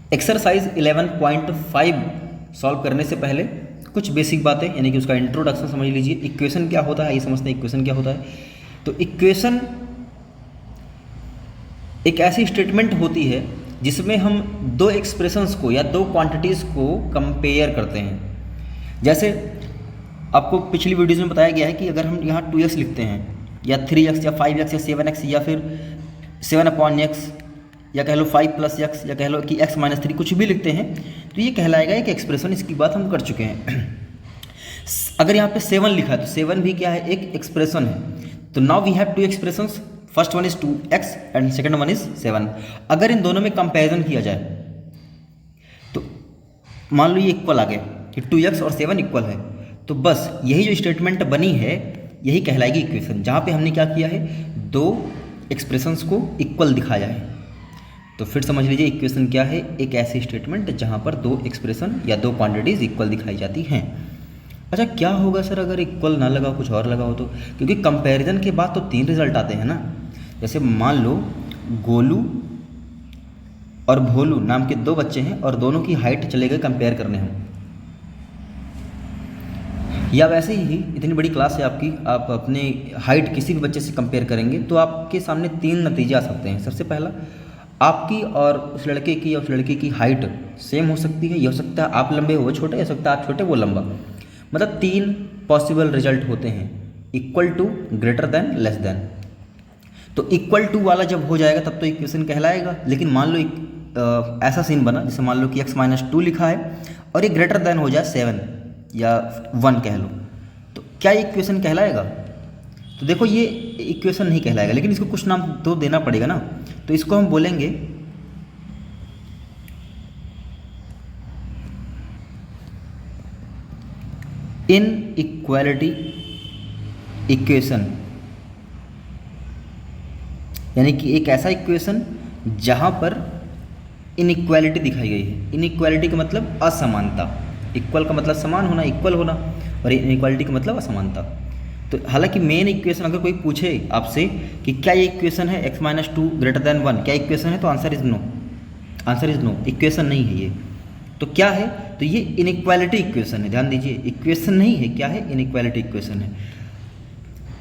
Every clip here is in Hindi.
एक्सरसाइज 11.5 सॉल्व करने से पहले कुछ बेसिक बातें, यानी कि उसका इंट्रोडक्शन समझ लीजिए। इक्वेशन क्या होता है ये समझते हैं। इक्वेशन क्या होता है, तो इक्वेशन एक ऐसी स्टेटमेंट होती है जिसमें हम दो एक्सप्रेशंस को या दो क्वांटिटीज़ को कंपेयर करते हैं। जैसे आपको पिछली वीडियोज़ में बताया गया है कि अगर हम यहाँ 2x लिखते हैं या 3x या 5x या 7x या फिर 7/x या कह लो 5+x या कह लो कि x-3 कुछ भी लिखते हैं तो ये कहलाएगा एक एक्सप्रेशन। इसकी बात हम कर चुके हैं। अगर यहाँ पे 7 लिखा है तो 7 भी क्या है, एक एक्सप्रेशन है। तो now we have two expressions, first one is 2x and second one is 7। अगर इन दोनों में कंपैरिजन किया जाए तो मान लो ये इक्वल आ गया कि 2x और 7 इक्वल है, तो बस यही जो स्टेटमेंट बनी है यही कहलाएगी इक्वेशन, जहाँ पे हमने क्या किया है, दो एक्सप्रेशंस को इक्वल दिखाया है। तो फिर समझ लीजिए इक्वेशन क्या है, एक ऐसी स्टेटमेंट जहाँ पर दो एक्सप्रेशन या दो क्वांटिटीज़ इक्वल दिखाई जाती हैं। अच्छा क्या होगा सर अगर इक्वल ना लगा कुछ और लगा हो तो, क्योंकि कंपैरिजन के बाद तो 3 रिजल्ट आते हैं ना। जैसे मान लो गोलू और भोलू नाम के दो बच्चे हैं और दोनों की हाइट चले गए कंपेयर करने हम, या वैसे ही इतनी बड़ी क्लास है आपकी, आप अपने हाइट किसी भी बच्चे से कंपेयर करेंगे तो आपके सामने 3 नतीजे आ सकते हैं। सबसे पहला, आपकी और उस लड़के की और उस लड़के की हाइट सेम हो सकती है। ये हो सकता है आप लंबे वो छोटे, हो सकता है आप छोटे वो लंबा। मतलब 3 पॉसिबल रिजल्ट होते हैं, equal to, greater than, less than. तो इक्वल टू वाला जब हो जाएगा तब तो इक्वेशन कहलाएगा। लेकिन मान लो ऐसा सीन बना जैसे मान लो कि x-2 लिखा है और ये ग्रेटर देन हो जाए 7 या 1 कह लो, तो क्या ये इक्वेशन कहलाएगा? तो देखो ये इक्वेशन नहीं कहलाएगा, लेकिन इसको कुछ नाम तो देना पड़ेगा ना। तो इसको हम बोलेंगे इनइक्वालिटी इक्वेशन, यानी कि एक ऐसा इक्वेशन जहां पर इनइक्वालिटी दिखाई गई है। इनइक्वालिटी का मतलब असमानता, इक्वल का मतलब समान होना, इक्वल होना, और इनइक्वालिटी का मतलब असमानता। तो हालांकि मेन इक्वेशन अगर कोई पूछे आपसे कि क्या ये इक्वेशन है x-2 ग्रेटर देन 1, क्या इक्वेशन है, तो answer is no, answer is no, equation नहीं है ये। तो क्या है, तो ये इनइक्वालिटी इक्वेशन है। ध्यान दीजिए इक्वेशन नहीं है, क्या है, इनइक्वालिटी इक्वेशन है।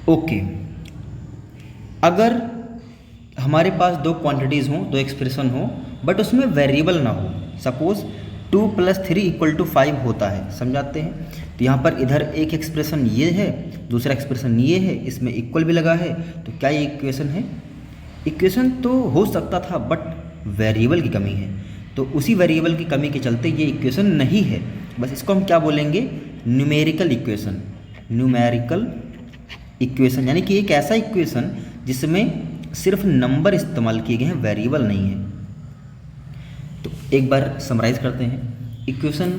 ओके, अगर हमारे पास दो क्वांटिटीज़ हों, दो एक्सप्रेशन हो, बट उसमें वेरिएबल ना हो, सपोज 2 + 3 = 5 होता है, समझाते हैं। तो यहाँ पर इधर एक एक्सप्रेशन ये है, दूसरा एक्सप्रेशन ये है, इसमें इक्वल भी लगा है, तो क्या ये इक्वेशन है? इक्वेशन तो हो सकता था बट वेरिएबल की कमी है, तो उसी वेरिएबल की कमी के चलते ये इक्वेशन नहीं है। बस इसको हम क्या बोलेंगे, न्यूमेरिकल इक्वेशन। न्यूमेरिकल इक्वेशन यानी कि एक ऐसा इक्वेशन जिसमें सिर्फ नंबर इस्तेमाल किए गए हैं, वेरिएबल नहीं है। तो एक बार समराइज़ करते हैं। इक्वेशन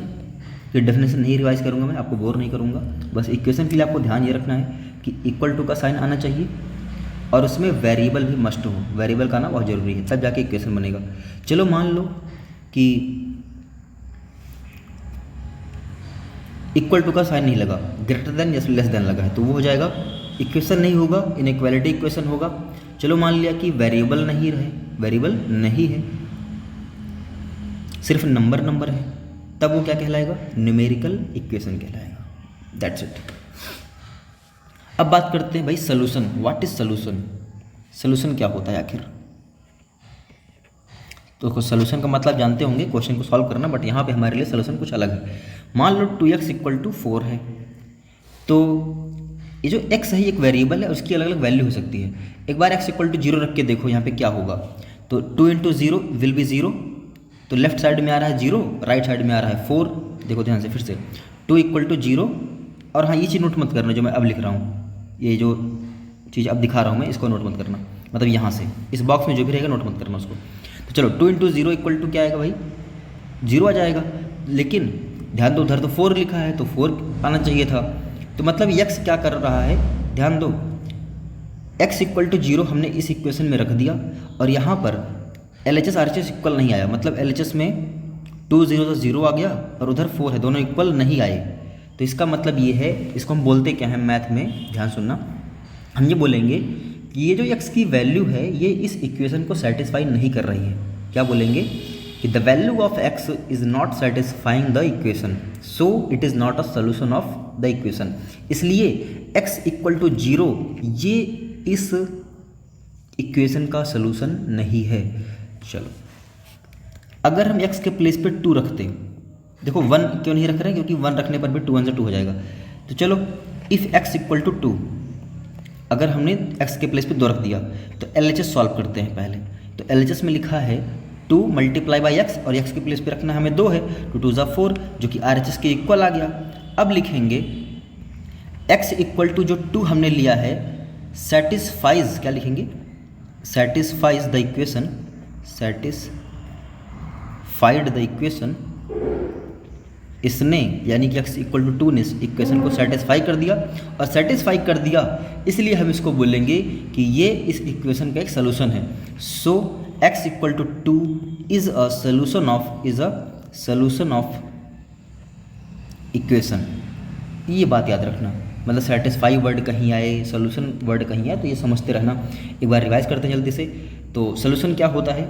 की डेफिनेशन नहीं रिवाइज करूंगा मैं, आपको बोर नहीं करूंगा। बस इक्वेशन के लिए आपको ध्यान ये रखना है कि इक्वल टू का साइन आना चाहिए और उसमें वेरिएबल भी मस्ट हो, वेरिएबल का आना बहुत ज़रूरी है, तब जाके इक्वेशन बनेगा। चलो मान लो कि इक्वल टू का साइन नहीं लगा, ग्रेटर देन या लेस देन लगा है, तो वो हो जाएगा इक्वेशन नहीं होगा, इनइक्वालिटी इक्वेशन होगा। चलो मान लिया कि वेरिएबल नहीं रहे, वेरिएबल नहीं है, सिर्फ नंबर नंबर है, तब वो क्या कहलाएगा, न्यूमेरिकल इक्वेशन कहलाएगा। That's it. अब बात करते हैं भाई solution. What is solution? Solution क्या होता है आखिर? तो सॉल्यूशन का मतलब जानते होंगे, क्वेश्चन को सॉल्व करना, बट यहाँ पे हमारे लिए सॉल्यूशन कुछ अलग है। मान लो 2x = 4 है, तो ये जो x है एक वेरिएबल है, उसकी अलग अलग वैल्यू हो सकती है। एक बार x = 0 रख के देखो यहाँ पे क्या होगा। तो 2 × 0 विल बी 0, तो लेफ्ट साइड में आ रहा है 0, राइट साइड में आ रहा है 4। देखो ध्यान से फिर से, 2 = 0, और हाँ ये चीज़ नोट मत करना जो मैं अब लिख रहा हूँ, ये जो चीज़ अब दिखा रहा हूँ मैं, इसको नोट मत करना, मतलब यहाँ से इस बॉक्स में जो भी रहेगा नोट मत करना उसको। तो चलो 2 × 0 = क्या आएगा भाई, 0 आ जाएगा। लेकिन ध्यान दो उधर तो 4 लिखा है, तो 4 आना चाहिए था। तो मतलब x क्या कर रहा है, ध्यान दो, x = 0 हमने इस इक्वेशन में रख दिया, और यहाँ पर LHS RHS इक्वल नहीं आया, मतलब LHS में 2 0 तो 0 आ गया और उधर 4 है, दोनों इक्वल नहीं आए। तो इसका मतलब ये है, इसको हम बोलते क्या है मैथ में, ध्यान सुनना, हम ये बोलेंगे कि ये जो x की वैल्यू है ये इस इक्वेशन को सेटिस्फाई नहीं कर रही है। क्या बोलेंगे, कि the value of x is not satisfying the equation, so it is not a solution of the equation. इसलिए x इक्वल टू 0 ये इस इक्वेशन का सोल्यूशन नहीं है। चलो अगर हम x के प्लेस पे 2 रखते, देखो 1 क्यों नहीं रख रहे हैं, क्योंकि 1 रखने पर भी 2 1 से 2 हो जाएगा। तो चलो इफ़ x इक्वल टू 2, अगर हमने x के प्लेस पे 2 रख दिया तो LHS सॉल्व करते हैं पहले। तो LHS में लिखा है 2 मल्टीप्लाई बाई x, और x के प्लेस पे रखना हमें 2 है, 2 2 = 4 जो कि RHS के इक्वल आ गया। अब लिखेंगे x इक्वल टू जो 2 हमने लिया है सेटिस्फाइज, क्या लिखेंगे, satisfies the equation, satisfied the equation, इसने यानी कि x इक्वल टू 2 ने इस इक्वेशन को सेटिस्फाई कर दिया, और सेटिस्फाई कर दिया इसलिए हम इसको बोलेंगे कि ये इस इक्वेशन का एक सोल्यूशन है। So x equal to 2 is a solution of equation. ये बात याद रखना, मतलब सेटिस्फाई वर्ड कहीं आए, सोल्यूशन वर्ड कहीं आए तो ये समझते रहना। एक बार रिवाइज करते हैं जल्दी से। तो सोल्यूशन क्या होता है,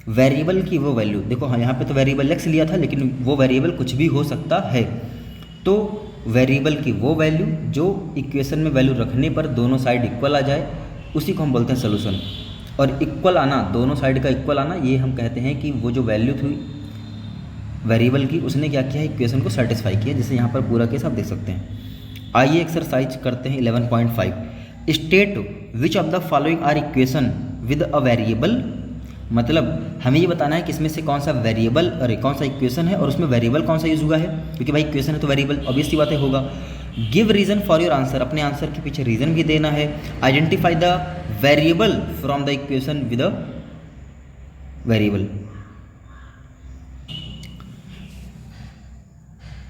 वेरिएबल की वो वैल्यू, देखो हाँ यहाँ पे तो वेरिएबल x लिया था, लेकिन वो वेरिएबल कुछ भी हो सकता है। तो वेरिएबल की वो वैल्यू जो इक्वेशन में वैल्यू रखने पर दोनों साइड इक्वल आ जाए, उसी को हम बोलते हैं सोल्यूशन। और इक्वल आना, दोनों साइड का इक्वल आना, ये हम कहते हैं कि वो जो वैल्यू थी वेरिएबल की, उसने क्या किया, इक्वेशन को सेटिस्फाई किया, जिसे यहाँ पर पूरा केस आप देख सकते हैं। आइए एक्सरसाइज करते हैं 11.5। State which of the following are equation with a variable, मतलब हमें ये बताना है कि इसमें से कौन सा वेरिएबल और कौन सा इक्वेशन है, और उसमें वेरिएबल कौन सा यूज हुआ है, क्योंकि भाई इक्वेशन है तो वेरिएबल ऑब्वियस सी बात है होगा। Give reason for your answer, अपने आंसर के पीछे रीजन भी देना है। Identify the variable from the equation with a variable.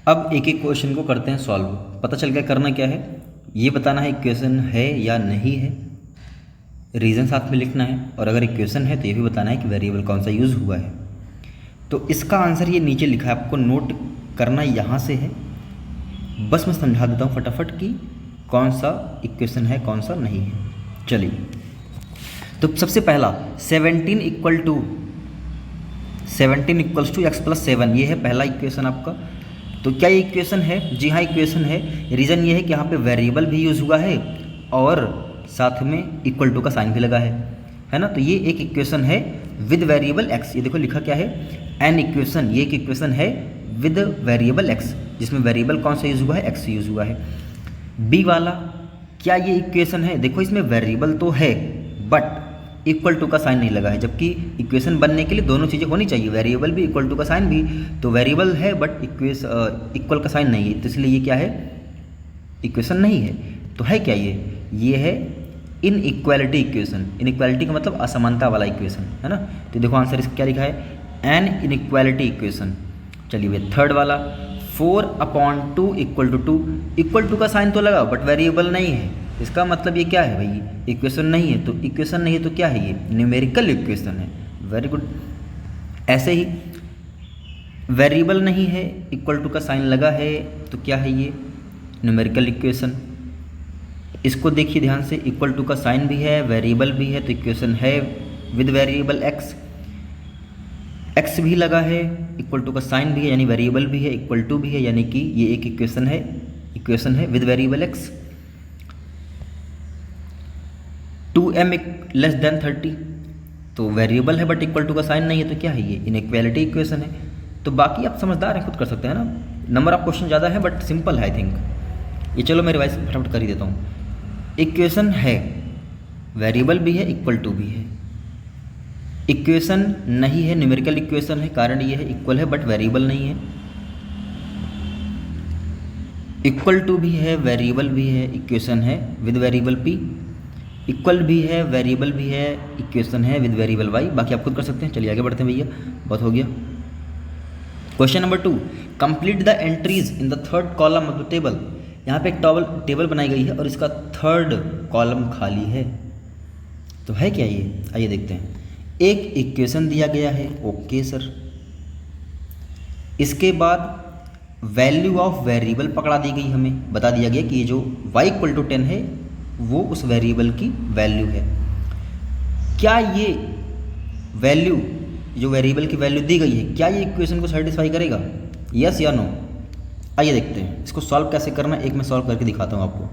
अब एक एक क्वेश्चन को करते हैं सॉल्व। पता चल गया करना क्या है, ये बताना है इक्वेशन है या नहीं है, रीज़न साथ में लिखना है, और अगर इक्वेशन है तो ये भी बताना है कि वेरिएबल कौन सा यूज़ हुआ है। तो इसका आंसर ये नीचे लिखा है, आपको नोट करना यहाँ से है। बस मैं समझा देता हूँ फटाफट कि कौन सा इक्वेशन है कौन सा नहीं है। चलिए तो सबसे पहला 17 इक्वल्स टू x + 7, ये है पहला इक्वेशन आपका। तो क्या ये इक्वेशन है, जी हाँ इक्वेशन है। रीज़न ये है कि यहाँ पे वेरिएबल भी यूज़ हुआ है और साथ में इक्वल टू का साइन भी लगा है ना। तो ये एक इक्वेशन है विद वेरिएबल x, ये देखो लिखा क्या है, एन इक्वेशन, ये एक इक्वेशन है विद वेरिएबल x, जिसमें वेरिएबल कौन सा यूज़ हुआ है, x यूज़ हुआ है। बी वाला, क्या ये इक्वेशन है, देखो इसमें वेरिएबल तो है बट इक्वल टू का साइन नहीं लगा है, जबकि इक्वेशन बनने के लिए दोनों चीज़ें होनी चाहिए, वेरिएबल भी इक्वल टू का साइन भी। तो वेरिएबल है बट इक्वल का साइन नहीं है, तो इसलिए ये क्या है, इक्वेशन नहीं है। तो है क्या ये है इनइक्वालिटी इक्वेशन। इनइक्वालिटी का मतलब असमानता वाला इक्वेशन है ना। तो देखो आंसर इसका क्या लिखा है, एन इनइक्वालिटी इक्वेशन। चलिए भैया थर्ड वाला 4/2 = 2, इक्वल टू का साइन तो लगा बट वेरिएबल नहीं है, इसका मतलब ये क्या है भाई, इक्वेशन नहीं है। तो इक्वेशन नहीं है तो क्या है, ये न्यूमेरिकल इक्वेशन है। Very good. ऐसे ही वेरिएबल नहीं है, इक्वल टू का साइन लगा है, तो क्या है ये, न्यूमेरिकल इक्वेशन। इसको देखिए ध्यान से, इक्वल टू का साइन भी है, वेरिएबल भी है, तो इक्वेशन है विद वेरिएबल x। x भी लगा है, इक्वल टू का साइन भी है यानी वेरिएबल भी है, इक्वल टू भी है, यानी कि ये एक इक्वेशन है विद वेरिएबल x। 2m < 30, तो वेरिएबल है बट इक्वल टू का साइन नहीं है, तो क्या है ये, इनइक्वालिटी इक्वेशन है। तो बाकी आप समझदार हैं, खुद कर सकते हैं ना। नंबर ऑफ क्वेश्चन ज़्यादा है बट सिंपल है आई थिंक ये। चलो मैं रिवाइज फटाफट कर ही देता हूँ। इक्वेशन है, वेरिएबल भी है, इक्वल टू भी है। इक्वेशन नहीं है, न्यूमेरिकल इक्वेशन है, कारण ये है इक्वल है बट वेरिएबल नहीं है। इक्वल टू भी है, वेरिएबल भी है, इक्वेशन है विद वेरिएबल p। इक्वल भी है, वेरिएबल भी है, इक्वेशन है विद वेरिएबल y। बाकी आप खुद कर सकते हैं। चलिए आगे बढ़ते हैं भैया, बहुत हो गया। Question number 2, complete the entries in the third column of the table. यहाँ पे एक टेबल बनाई गई है और इसका थर्ड कॉलम खाली है, तो है क्या ये, आइए देखते हैं। एक इक्वेशन दिया गया है, ओके सर। इसके बाद वैल्यू ऑफ वेरिएबल पकड़ा दी गई, हमें बता दिया गया कि ये जो y = 10 है वो उस वेरिएबल की वैल्यू है। क्या ये वैल्यू जो वेरिएबल की वैल्यू दी गई है, क्या ये इक्वेशन को सेटिस्फाई करेगा, यस या नो? आइए देखते हैं इसको सॉल्व कैसे करना है, एक मैं सॉल्व करके दिखाता हूँ आपको।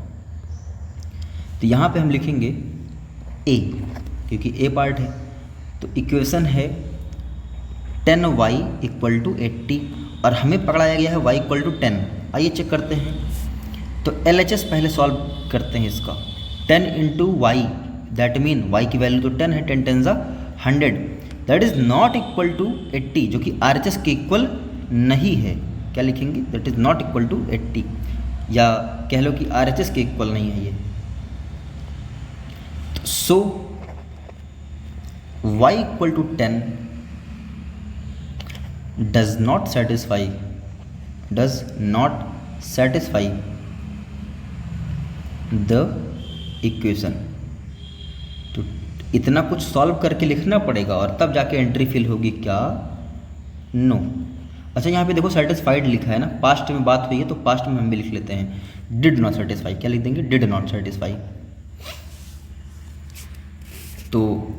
तो यहाँ पे हम लिखेंगे ए, क्योंकि ए पार्ट है, तो इक्वेशन है 10y इक्वल टू 80 और हमें पकड़ाया गया है y इक्वल टू 10। आइए चेक करते हैं। तो LHS पहले सॉल्व करते हैं इसका। 10 into y, that mean y की वैल्यू तो 10 है, 10 10 ज़ा 100, that is not equal to 80, जो कि RHS के इक्वल नहीं है। क्या लिखेंगे? That is not equal to 80, या कह लो कि RHS के इक्वल नहीं है ये। So y equal to 10 does not satisfy the equation। तो इतना कुछ सॉल्व करके लिखना पड़ेगा और तब जाके एंट्री फिल होगी क्या? नो। अच्छा यहाँ पे देखो सेटिस्फाइड लिखा है ना, पास्ट में बात हुई है तो पास्ट में हम भी लिख लेते हैं, डिड नॉट सेटिस्फाई। क्या लिख देंगे? Did not satisfy. तो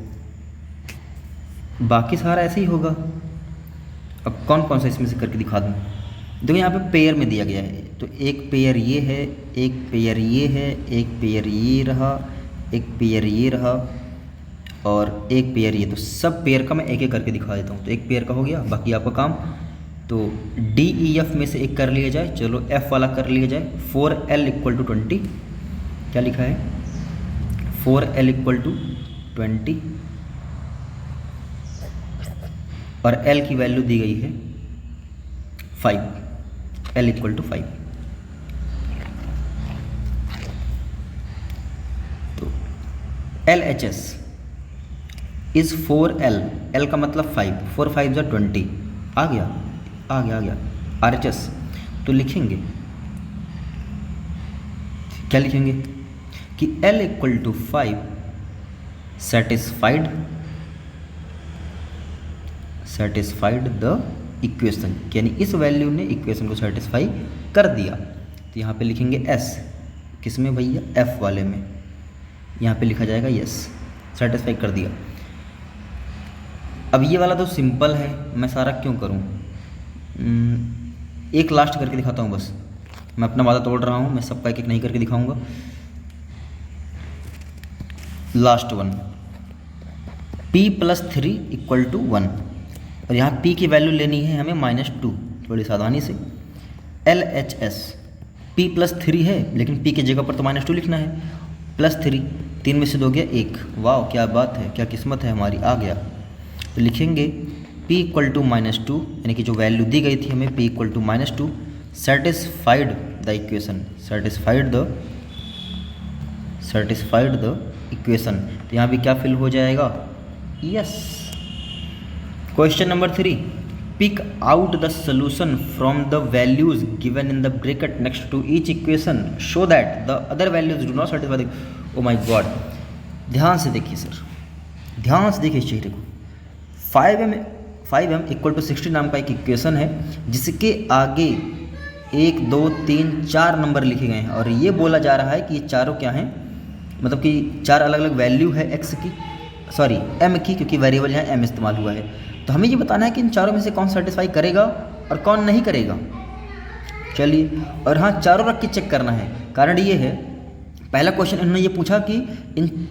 बाकी सारा ऐसे ही होगा। अब कौन कौन सा इसमें से करके दिखा दूँ? देखो यहाँ पे पेयर में दिया गया है, तो एक पेयर ये है, एक पेयर ये है, एक पेयर ये रहा, एक पेयर ये रहा और एक पेयर ये। तो सब पेयर का मैं एक एक करके दिखा देता हूँ। तो एक पेयर का हो गया, बाकी आपका काम। तो DEF में से एक कर लिया जाए, चलो F वाला कर लिया जाए। 4L इक्वल टू 20, क्या लिखा है? 4L इक्वल टू 20 और L की वैल्यू दी गई है 5, L इक्वल टू 5। तो LHS इज 4L, L का मतलब 5, 4 5 जा 20, आ गया। RHS तो लिखेंगे, क्या लिखेंगे कि L equal to 5 satisfied the equation, यानी इस वैल्यू ने इक्वेशन को सेटिस्फाई कर दिया। तो यहाँ पे लिखेंगे S, किस में भैया? F वाले में। यहाँ पे लिखा जाएगा यस, सेटिस्फाई कर दिया। अब ये वाला तो सिंपल है, मैं सारा क्यों करूँ? एक लास्ट करके दिखाता हूँ बस, मैं अपना वादा तोड़ रहा हूँ, मैं सबका एक एक नहीं करके दिखाऊंगा। Last one, P+3 equal to 1 और यहाँ P की वैल्यू लेनी है हमें -2, थोड़ी सावधानी से। LHS P+3 है, लेकिन P की जगह पर तो -2 लिखना है। +3, 3 में से 2 गया 1, वाह क्या बात है, क्या किस्मत है हमारी, आ गया। तो लिखेंगे P इक्वल टू -2, यानी कि जो वैल्यू दी गई थी हमें P equal to -2 satisfied the equation, satisfied the equation. तो यहाँ भी क्या फिल हो जाएगा? Yes. Question number 3, pick out the solution from the values given in the bracket next to each equation show that the other values do not satisfy the. Oh my god, ध्यान से देखिए सर, ध्यान से देखिए इस चीज़ को। 5m इक्वल टू 60 नाम का एक इक्वेशन है जिसके आगे 1 2 3 4 नंबर लिखे गए हैं और ये बोला जा रहा है कि ये चारों क्या हैं, मतलब कि 4 अलग अलग वैल्यू है x की, सॉरी m की, क्योंकि वेरिएबल यहाँ m इस्तेमाल हुआ है। तो हमें ये बताना है कि इन चारों में से कौन सेटिस्फाई करेगा और कौन नहीं करेगा। चलिए, और हाँ चारों रख के चेक करना है। कारण ये है, पहला क्वेश्चन इन्होंने ये पूछा कि इन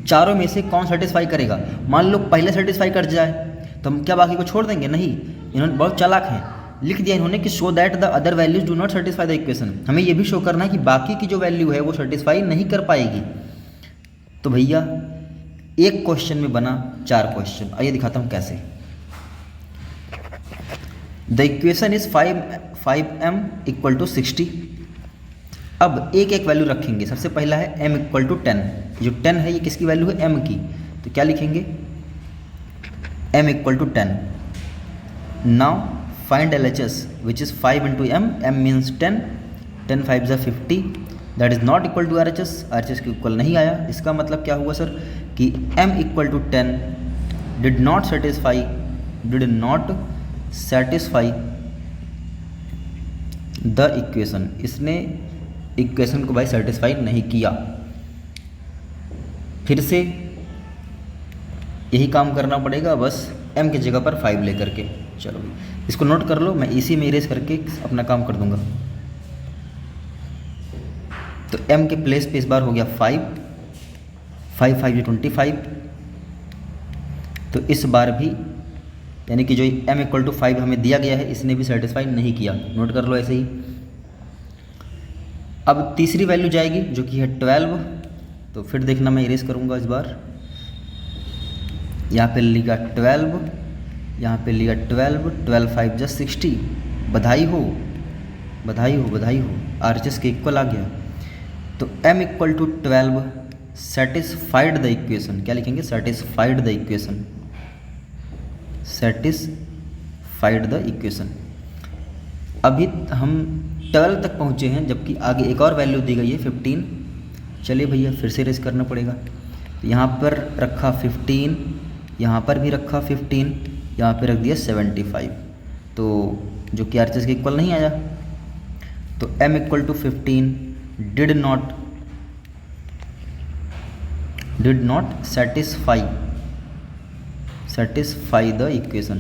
चारों में से कौन सेटिस्फाई करेगा। मान लो पहले सेटिस्फाई कर जाए तो हम क्या बाकी को छोड़ देंगे? नहीं, इन्होंने बहुत चालाक हैं, लिख दिया इन्होंने कि show that the other values do not satisfy the equation. हमें ये भी शो करना है कि बाकी की जो वैल्यू है वो सेटिस्फाई नहीं कर पाएगी। तो भैया एक क्वेश्चन में बना 4 क्वेश्चन, आइए दिखाता हूँ कैसे। The equation is 5m equal to 60। अब एक एक वैल्यू रखेंगे। सबसे पहला है m इक्वल टू 10, जो 10 है ये किसकी वैल्यू है? m की। तो क्या लिखेंगे? m equal to 10। Now find LHS which is 5 into m, m means 10, 10 5 ज़ा 50, that is not equal to RHS, RHS के इक्वल नहीं आया। इसका मतलब क्या हुआ सर कि m equal to 10 did not satisfy the equation. इसने इक्वेशन को भाई सेटिस्फाई नहीं किया। फिर से यही काम करना पड़ेगा, बस m की जगह पर 5 लेकर के। चलो इसको नोट कर लो, मैं इसी में इरेज करके अपना काम कर दूंगा। तो m के प्लेस पे इस बार हो गया 5, 5 5 25। तो इस बार भी यानी कि जो m इक्वल टू 5 हमें दिया गया है इसने भी सेटिस्फाई नहीं किया, नोट कर लो ऐसे ही। अब तीसरी वैल्यू जाएगी जो कि है 12। तो फिर देखना मैं इरेज करूँगा इस बार। यहाँ पे लिखा 12, यहाँ पे लिखा 12, 12 5 जा 60। बधाई हो बधाई हो बधाई हो, RHS के इक्वल आ गया। तो m equal to 12 satisfied the equation, क्या लिखेंगे, satisfied the equation, satisfied the equation. अभी हम 12 तक पहुँचे हैं, जबकि आगे एक और वैल्यू दी गई है 15। चलिए भैया फिर से रेस करना पड़ेगा। यहाँ पर रखा 15, यहाँ पर भी रखा 15, यहाँ पे रख दिया 75, तो जो कि RHS के इक्वल नहीं आया। तो m equal to 15 did not satisfy the equation.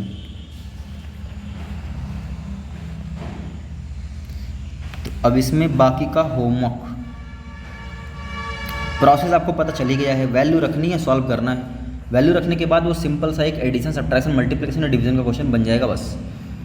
तो अब इसमें बाकी का होमवर्क, प्रोसेस आपको पता चली गया है। वैल्यू रखनी है, सॉल्व करना है। वैल्यू रखने के बाद वो सिंपल सा एक एडिशन, सब्ट्रैक्शन, मल्टीप्लिकेशन और डिवीजन का क्वेश्चन बन जाएगा बस।